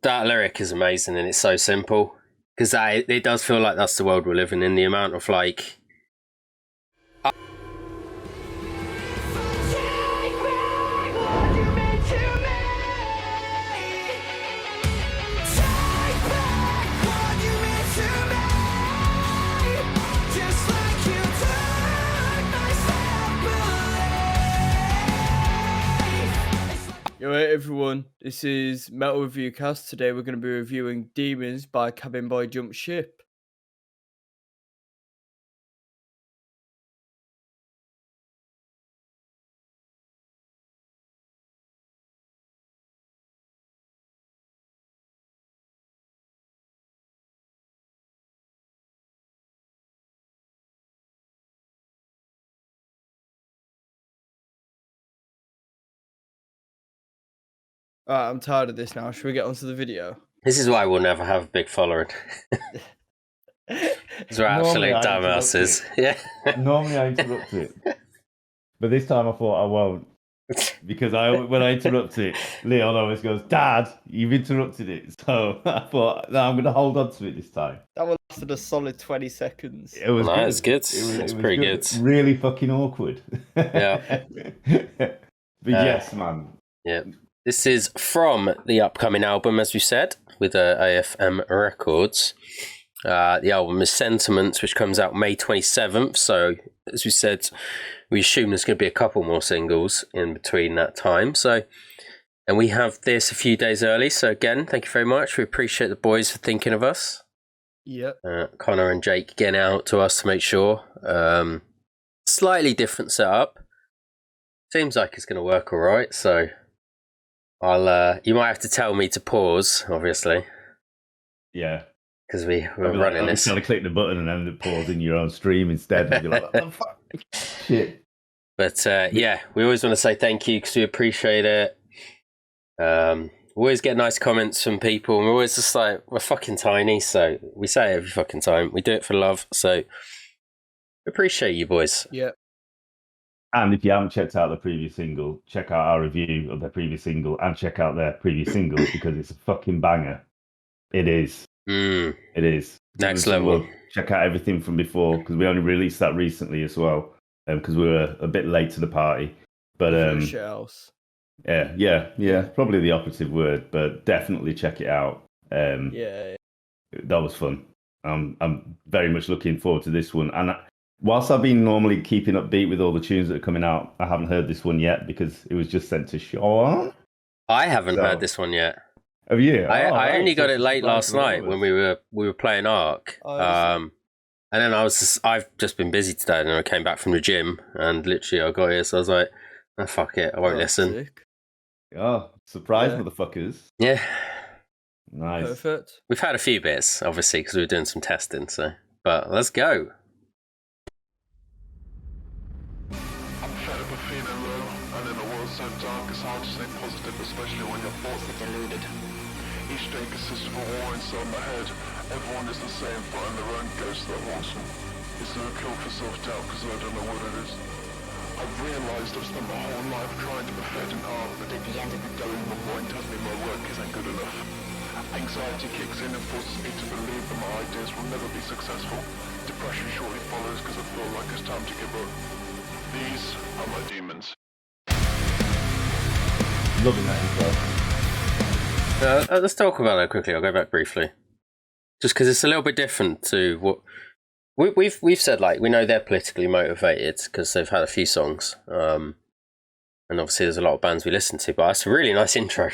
that lyric is amazing, and it's so simple because it does feel like that's the world we're living in. The amount of like. Yo, hey everyone, this is Metal Review Cast. Today we're going to be reviewing Demons by Cabin Boy Jump Ship. Alright, I'm tired of this now. Should we get onto the video? This is why we'll never have a big following. Because we're absolute dumbasses. Yeah. Normally I interrupt it, but this time I thought I won't. Because when I interrupt it, Leon always goes, "Dad, you've interrupted it." So I thought, no, I'm going to hold on to it this time. That one lasted a solid 20 seconds. It was good. It's good. It's pretty good. Really fucking awkward. Yeah. But yes, man. Yeah. This is from the upcoming album, as we said, with AFM Records. The album is Sentiments, which comes out May 27th. So, as we said, we assume there's going to be a couple more singles in between that time. So, and we have this a few days early. So, again, thank you very much. We appreciate the boys for thinking of us. Yep. Connor and Jake getting out to us to make sure. Slightly different setup. Seems like it's going to work all right. So, you might have to tell me to pause, obviously. Yeah. Because we're running this. I'm trying to click the button and then pause in your own stream instead. And be like, what the fuck? Shit. But yeah, we always want to say thank you because we appreciate it. We always get nice comments from people. And we're always just like, we're fucking tiny. So we say it every fucking time. We do it for love. So appreciate you boys. Yeah. And if you haven't checked out the previous single, check out our review of their previous single and check out their previous single because it's a fucking banger. It is. It is. Next level. Check out everything from before because we only released that recently as well because we were a bit late to the party. But yeah, probably the operative word, but definitely check it out. Yeah. That was fun. I'm very much looking forward to this one. And whilst I've been normally keeping upbeat with all the tunes that are coming out, I haven't heard this one yet because it was just sent to Sean. I haven't heard this one yet. Have you? I only got it late last night when we were playing Ark. And then I've just been busy today, and then I came back from the gym, and literally I got here, so I was like, oh, fuck it, I won't listen. Sick. Oh, surprise, motherfuckers! Yeah, nice. Perfect. We've had a few bits, obviously, because we were doing some testing. So, but let's go. So dark it's hard to stay positive, especially when your thoughts are deluded. Each day consists of a war inside my head. Everyone is the same, fighting their own ghost that haunts them. It's no cure for self-doubt, because I don't know what it is. I've realised I've spent my whole life trying to perfect an art, but at the end of the day, my mind tells me my work isn't good enough. Anxiety kicks in and forces me to believe that my ideas will never be successful. Depression shortly follows because I feel like it's time to give up. These are my demons. Loving that intro. Let's talk about that quickly. I'll go back briefly, just because it's a little bit different to what we've said. Like, we know they're politically motivated because they've had a few songs, and obviously there's a lot of bands we listen to. But it's a really nice intro.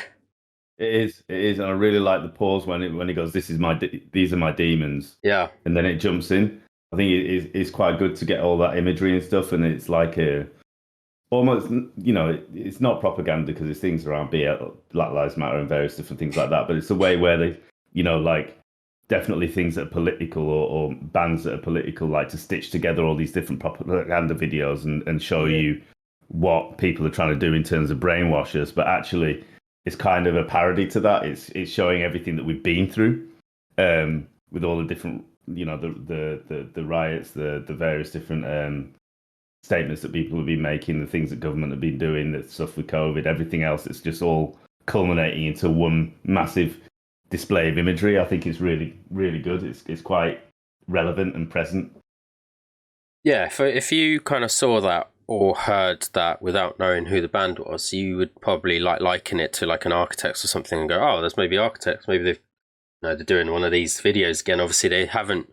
It is, and I really like the pause when he goes, "These are my demons." Yeah, and then it jumps in. I think it's quite good to get all that imagery and stuff, and it's like almost, it's not propaganda because it's things around Black Lives Matter and various different things like that, but it's a way where they, like definitely things that are political or bands that are political, like to stitch together all these different propaganda videos and show you what people are trying to do in terms of brainwash us, but actually it's kind of a parody to that. It's showing everything that we've been through with all the different, the riots, the various different statements that people have been making, the things that government have been doing, the stuff with COVID, everything else. It's just all culminating into one massive display of imagery. I think it's really, really good. It's quite relevant and present. Yeah, if you kind of saw that or heard that without knowing who the band was, you would probably liken it to like an Architects or something and go, oh, there's maybe Architects. Maybe they're doing one of these videos again. Obviously, they haven't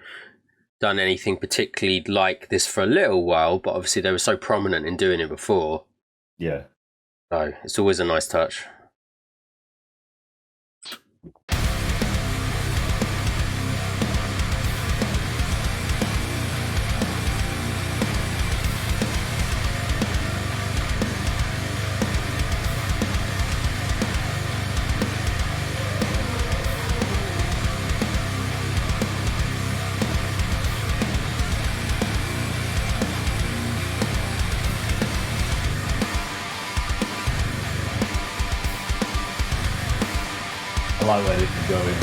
done anything particularly like this for a little while, but obviously they were so prominent in doing it before. Yeah. So it's always a nice touch. I like where this is going.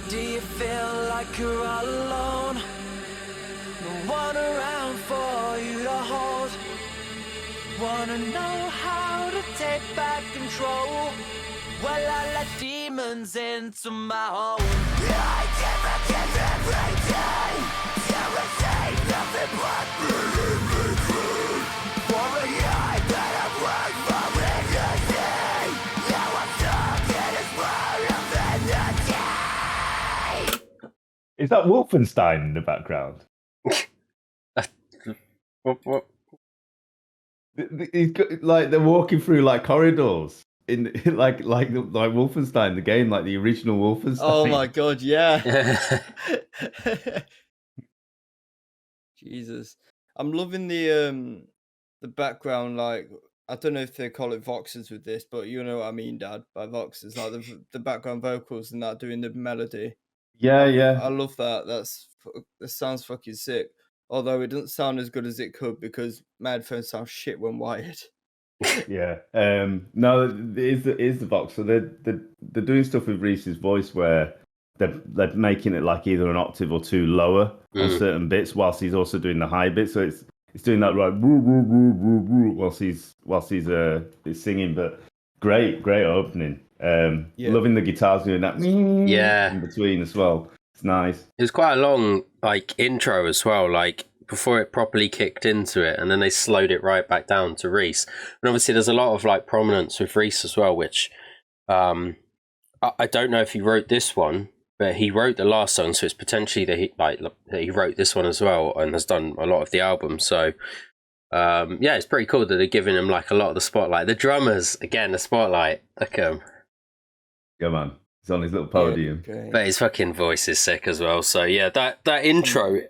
Do you feel like you're all alone? No one around for you to hold. Wanna know how to take back control? Well, I let demons into my home. I give every day to receive nothing but believe. For a year, I better work for energy. Now I'm stuck in this world of energy. Is that Wolfenstein in the background? What? He's got, like they're walking through like corridors in like Wolfenstein, the game, like the original Wolfenstein. Oh my god, yeah. Jesus. I'm loving the background, like I don't know if they call it voxes with this, but you know what I mean, Dad, by voxes, like the background vocals and that doing the melody. Yeah, I yeah. love that. That sounds fucking sick. Although it doesn't sound as good as it could because my headphones sound shit when wired. Yeah. No, it is the Vox. So they're doing stuff with Reese's voice where they're making it like either an octave or two lower on certain bits, whilst he's also doing the high bits. So it's doing that right whilst he's singing. But great opening. Loving the guitars doing that in between as well. It's nice. It was quite a long intro as well, like before it properly kicked into it, and then they slowed it right back down to Reese. And obviously there's a lot of like prominence with Reese as well, which I don't know if he wrote this one, but he wrote the last song, so it's potentially that he wrote this one as well and has done a lot of the album. So yeah, it's pretty cool that they're giving him like a lot of the spotlight. The drummers, again, the spotlight. Look at him. Come on. He's on his little podium. Yeah, okay. But his fucking voice is sick as well. So yeah, that intro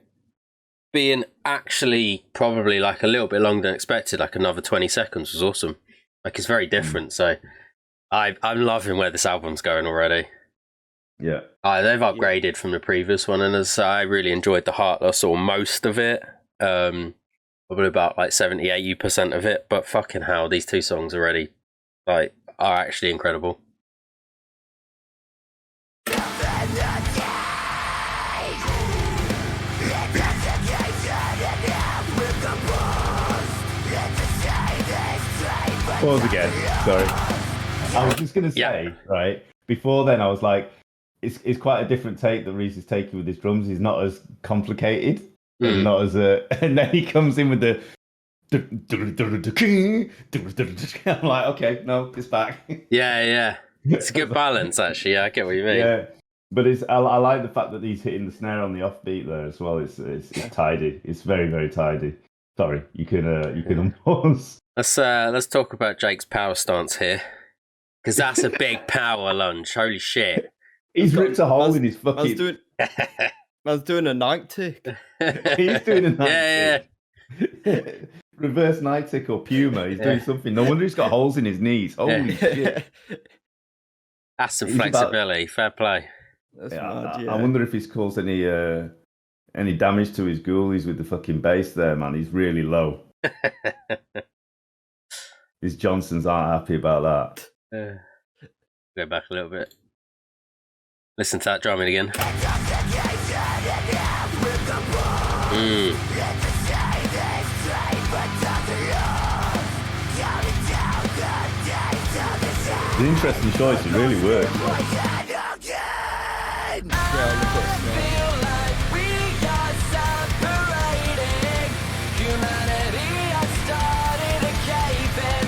being actually probably like a little bit longer than expected, like another 20 seconds, was awesome. Like it's very different. So I'm loving where this album's going already. Yeah. They've upgraded from the previous one, and as I really enjoyed the Heartless, or most of it. Probably about like 70-80% of it. But fucking hell, these two songs already are actually incredible. Pause again. Sorry. I was just going to say, right, before then I was like, it's quite a different take that Reese is taking with his drums. He's not as complicated and not as and then he comes in with the I'm like, okay, no, it's back. Yeah. It's a good balance, actually. Yeah, I get what you mean. Yeah. But I like the fact that he's hitting the snare on the offbeat there as well. It's tidy. It's very, very tidy. Sorry, you can unpause. Let's talk about Jake's power stance here, because that's a big power lunge. Holy shit! He's ripped a hole in his fucking. Man's doing a night tick. He's doing a night tick. Reverse night tick or Puma. He's doing something. No wonder he's got holes in his knees. Holy shit! That's some flexibility. Fair play. That's mad, yeah. I wonder if he's caused any damage to his ghoulies with the fucking bass there, man. He's really low. His Johnsons aren't happy about that. Go back a little bit. Listen to that drumming again. an interesting choice. It really works. Feel like we are separating. Humanity has started a cave in.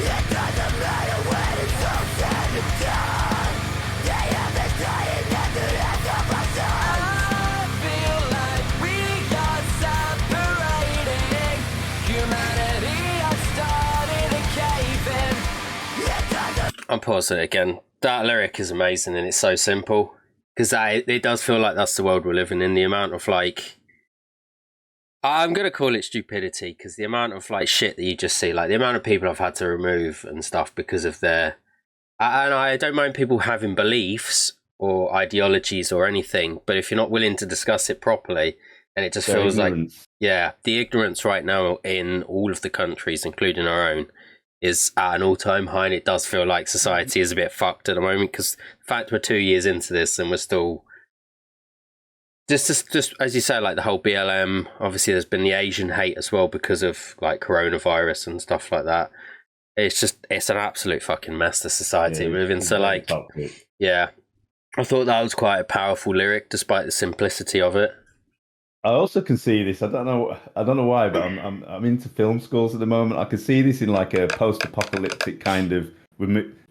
It doesn't matter when it's all said and done. They have been dying at the end of my son. I feel like we are separating. Humanity has started a cave in. It doesn't. I'm pausing it again. That lyric is amazing and it's so simple. Because it does feel like that's the world we're living in. The amount of like, I'm going to call it stupidity, because the amount of like shit that you just see, like the amount of people I've had to remove and stuff because of their, and I don't mind people having beliefs or ideologies or anything, but if you're not willing to discuss it properly, and it just feels like, yeah, the ignorance right now in all of the countries, including our own, is at an all-time high, and it does feel like society is a bit fucked at the moment, because the fact we're 2 years into this and we're still just as you say, like the whole BLM, obviously there's been the Asian hate as well because of like coronavirus and stuff like that. It's an absolute fucking mess, the society we're in. So like topic. Yeah, I thought that was quite a powerful lyric despite the simplicity of it. I also can see this. I don't know why, but I'm into film scores at the moment. I can see this in like a post-apocalyptic kind of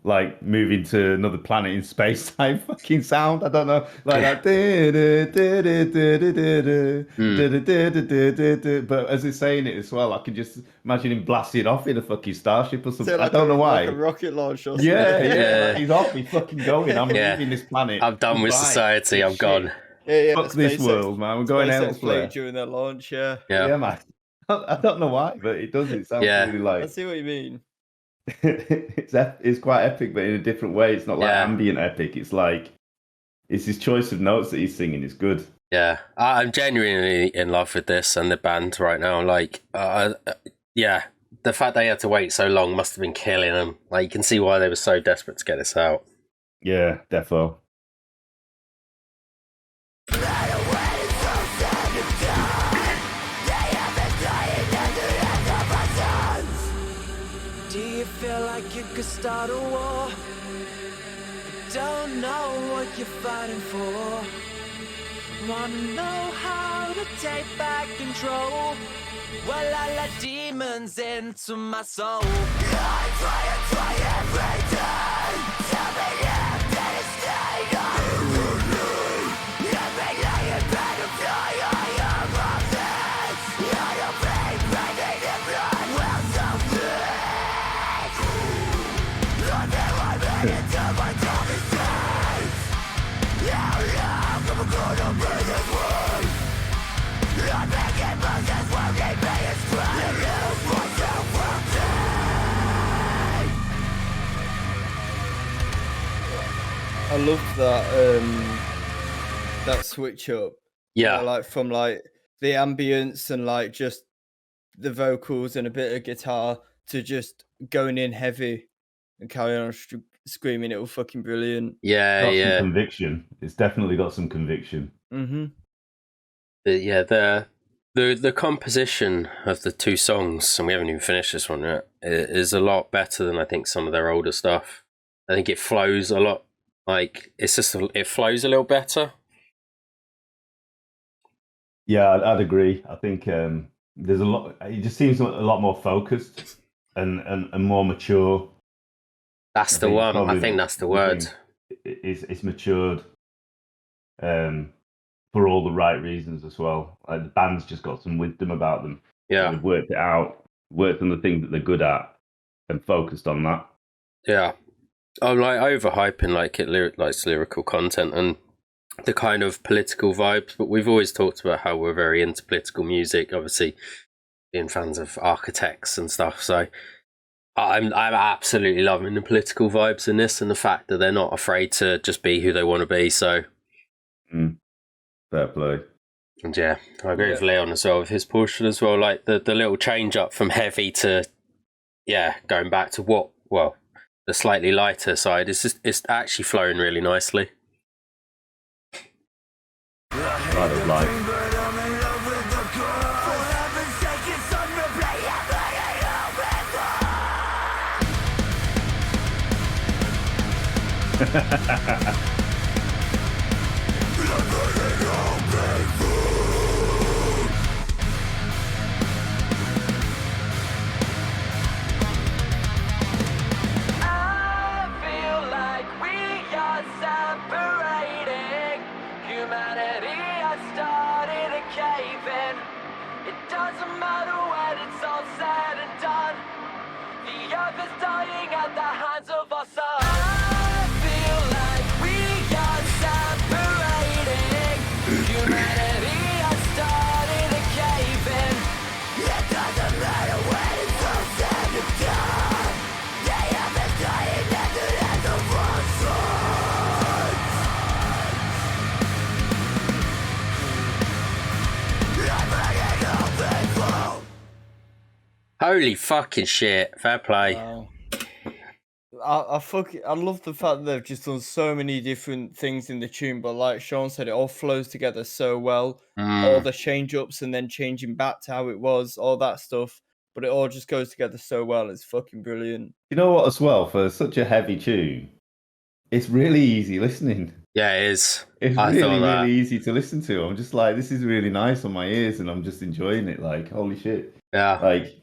like moving to another planet in space type fucking sound. I don't know, like that. But as he's saying it as well, I can just imagine him blasting off in a fucking starship or something. Like I don't know why. Like a rocket launch or something. Yeah. Like he's off. He's fucking going. I'm leaving this planet. I'm done with society. I'm gone. Yeah, fuck this world, man. We're going elsewhere. During their launch, yeah, man. I don't know why, but it does. It sounds really like. I see what you mean. It's quite epic, but in a different way. It's not like ambient epic. It's like it's his choice of notes that he's singing is good. Yeah, I'm genuinely in love with this and the band right now. Like, the fact they had to wait so long must have been killing them. Like, you can see why they were so desperate to get this out. Yeah, defo. Do you feel like you could start a war? Don't know what you're fighting for. Wanna know how to take back control? Well, I let demons into my soul. I try every day. Tell me if that is staying on. Every day in bed of joy, I am of this. I don't think breathing in blood will stop this. Until I made it to my tummy state. How long am I gonna be this way? I'm making Moses won't need me as strong. I lose myself from pain. I love that switch up. Yeah, like from like the ambience and like just the vocals and a bit of guitar to just going in heavy and carrying on screaming. It was fucking brilliant. Yeah, Some conviction. It's definitely got some conviction. Mm-hmm. The composition of the two songs, and we haven't even finished this one yet, is a lot better than I think some of their older stuff. I think it flows a lot. Like it flows a little better. Yeah, I'd agree. I think there's a lot. It just seems a lot more focused and more mature. That's the one. I think that's the word. It's matured for all the right reasons as well. Like the band's just got some wisdom about them. Yeah, they've worked it out, worked on the things that they're good at, and focused on that. Yeah, I'm like overhyping like lyrical content and the kind of political vibes, but we've always talked about how we're very into political music, obviously being fans of Architects and stuff. So I'm absolutely loving the political vibes in this, and the fact that they're not afraid to just be who they want to be. So fair play. And yeah, I agree with Leon as well with his portion as well. Like the little change up from heavy to going back to the slightly lighter side. It's actually flowing really nicely. Right of life. I feel like we are separating. Humanity has started to cave in. It doesn't matter when it's all said and done. The earth is dying at the hands of our sun. I feel like we are separating. Humanity has started to cave in. It doesn't matter when it's all said and done. The earth is dying at the hands of our sun. I'm begging all people. Holy fucking shit. Fair play. Wow. I love the fact that they've just done so many different things in the tune, but like Sean said, it all flows together so well. All the change ups and then changing back to how it was, all that stuff. But it all just goes together so well. It's fucking brilliant. You know what, as well, for such a heavy tune, it's really easy listening. Yeah, it is. It's I thought really, that. really easy to listen to. I'm just like, this is really nice on my ears, and I'm just enjoying it. Like, holy shit. Yeah. Like,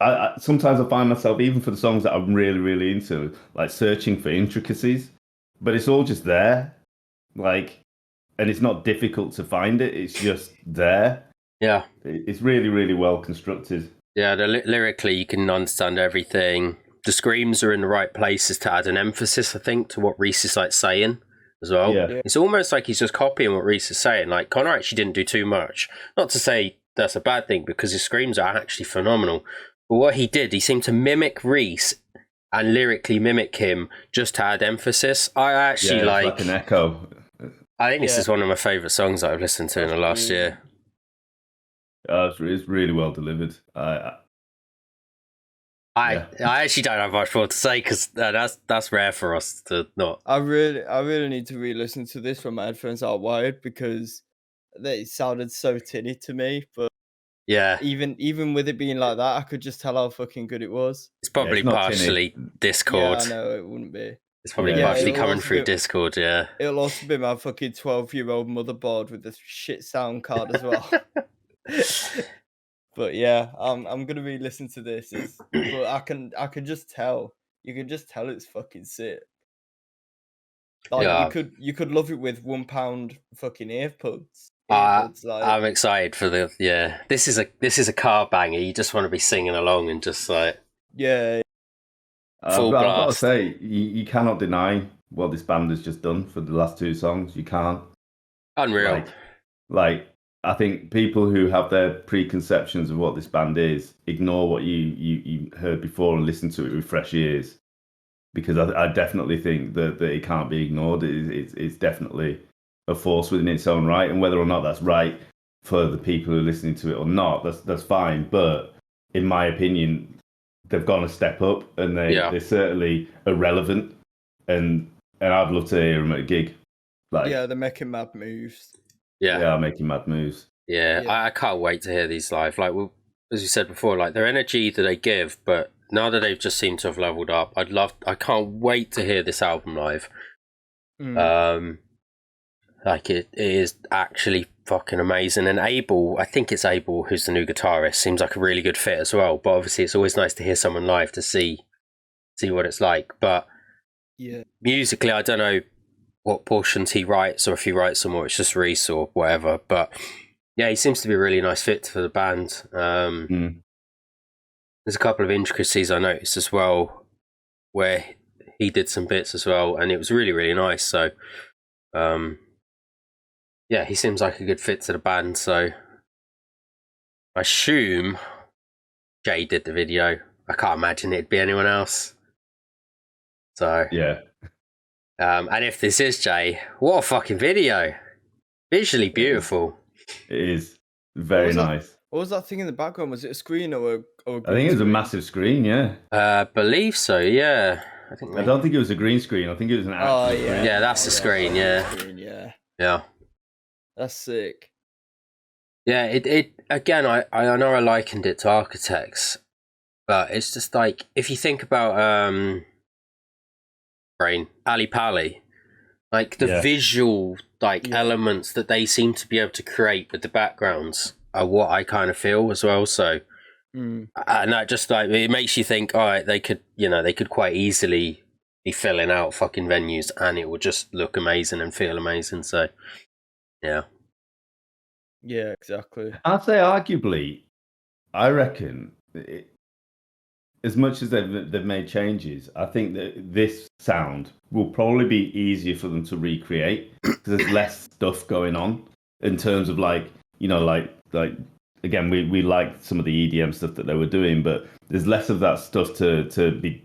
I sometimes I find myself, even for the songs that I'm really, really into, like searching for intricacies, but it's all just there. Like, and it's not difficult to find it. It's just there. Yeah. It's really, really well constructed. Yeah, lyrically, you can understand everything. The screams are in the right places to add an emphasis, I think, to what Reese is like saying as well. Yeah. It's almost like he's just copying what Reese is saying. Like, Connor actually didn't do too much. Not to say that's a bad thing, because his screams are actually phenomenal. But what he did, he seemed to mimic Reese and lyrically mimic him just to add emphasis. I actually Yeah, it's like an echo. I think this is one of my favourite songs that I've listened to in the last year. It's really well delivered. I actually don't have much more to say, because that's rare for us to not. I really need to re-listen to this when my headphones are wired, because it sounded so tinny to me. But Yeah, even with it being like that, I could just tell how fucking good it was. it's probably it's not partially tinny. Discord. Yeah, I know it wouldn't be. It's probably Yeah, partially it'll coming also through be- Discord, yeah. It'll also be my fucking 12-year-old motherboard with the shit sound card as well. But yeah, I'm gonna re-listen to this. But I can just tell. You can just tell it's fucking sick. Like Yeah. you could love it with £1 fucking earbuds. I'm Like excited for the This is a car banger. You just want to be singing along and just like yeah, full But I've got to blast. say, you cannot deny what this band has just done for the last two songs. You can't. Unreal. Like I think people who have their preconceptions of what this band is ignore what you heard before and listen to it with fresh ears, because I definitely think that it can't be ignored. It's definitely a force within its own right, and whether or not that's right for the people who are listening to it or not, that's fine. But in my opinion, they've gone a step up, and they're certainly irrelevant. And I'd love to hear them at a gig. Like, yeah, they're making mad moves. they are making mad moves. Yeah. I can't wait to hear these live. Like, as you said before, like their energy that they give, but now that they've just seemed to have leveled up, I can't wait to hear this album live. Like it is actually fucking amazing. And Abel, I think it's Abel who's the new guitarist, seems like a really good fit as well. But obviously it's always nice to hear someone live to see what it's like. But Yeah, musically, I don't know what portions he writes, or if he writes some, or it's just Reese or whatever. But yeah, he seems to be a really nice fit for the band. There's a couple of intricacies I noticed as well, where he did some bits as well, and it was really, really nice. So, yeah, he seems like a good fit to the band. So, I assume Jay did the video. I can't imagine it'd be anyone else. So, Yeah. And if this is Jay, what a fucking video! Visually beautiful. It is very nice. What was that thing in the background? Was it a screen or a I think it was a massive screen, yeah. Believe so, yeah. I don't think it was a green screen. I think it was an actual Oh, screen. yeah. Yeah, that's the screen, yeah. Yeah, Yeah. that's sick. Yeah, it again, I know I likened it to Architects, but it's just like, if you think about brain, Ali Pali. Like the Yeah. visual elements that they seem to be able to create with the backgrounds are what I kind of feel as well. So, and that just like it makes you think, all right, they could quite easily be filling out fucking venues and it would just look amazing and feel amazing. So, yeah. Yeah, exactly. I'd say arguably, I reckon, as much as they've made changes, I think that this sound will probably be easier for them to recreate because there's less stuff going on in terms of like again, we liked some of the EDM stuff that they were doing, but there's less of that stuff to be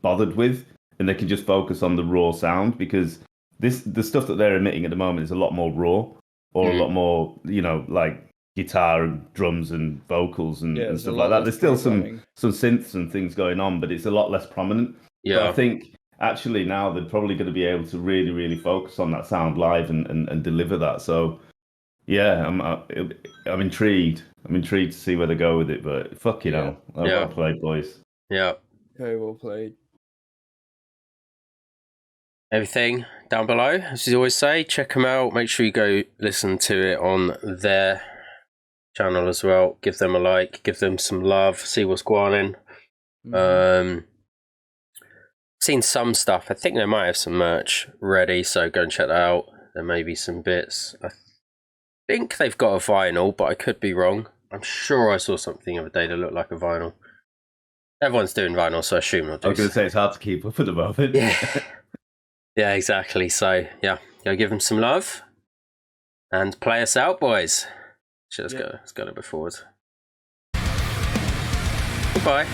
bothered with, and they can just focus on the raw sound because the stuff that they're emitting at the moment is a lot more raw or a lot more, like guitar and drums and vocals and stuff like that. There's still some synths and things going on, but it's a lot less prominent. Yeah. But I think actually now they're probably going to be able to really, really focus on that sound live and deliver that. So yeah, I'm intrigued. I'm intrigued to see where they go with it. But fucking hell, well played, boys. Yeah. Very well played. Everything down below, as you always say, check them out. Make sure you go listen to it on their channel as well. Give them a like, give them some love, see what's going on. Seen some stuff. I think they might have some merch ready, so go and check that out. There may be some bits. I think they've got a vinyl, but I could be wrong. I'm sure I saw something the other day that looked like a vinyl. Everyone's doing vinyl, so I assume they'll do. I was going to say it's hard to keep up at the moment. Yeah. Yeah, exactly. So, yeah, go give them some love and play us out, boys. Let's go a bit forward. Goodbye.